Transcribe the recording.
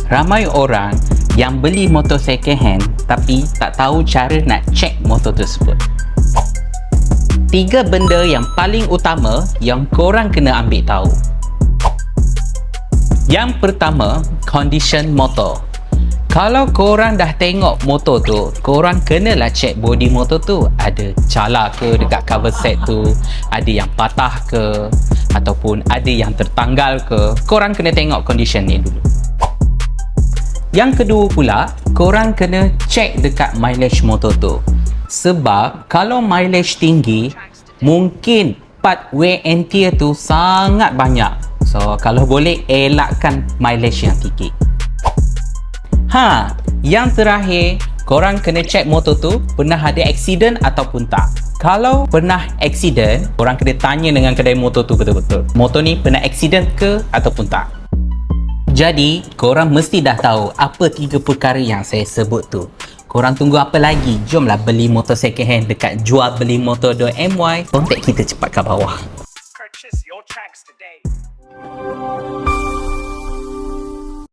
Ramai orang yang beli motor second hand tapi tak tahu cara nak cek motor tersebut. 3 benda yang paling utama yang korang kena ambil tahu. Yang pertama, condition motor. Kalau korang dah tengok motor tu, korang kenalah cek body motor tu. Ada cala ke dekat cover set tu, ada yang patah ke, ataupun ada yang tertanggal ke. Korang kena tengok condition ni dulu. Yang kedua pula, korang kena cek dekat mileage motor tu. Sebab kalau mileage tinggi, mungkin part wear and tear tu sangat banyak. So, kalau boleh elakkan mileage yang tinggi. Yang terakhir, korang kena cek motor tu pernah ada accident ataupun tak. Kalau pernah accident, korang kena tanya dengan kedai motor tu betul-betul. Motor ni pernah accident ke ataupun tak. Jadi, korang mesti dah tahu apa 3 perkara yang saya sebut tu. Korang tunggu apa lagi? Jomlah beli motor second hand dekat jualbelimotor.my. Kontak kita cepat kat bawah. Purchase your tracks today.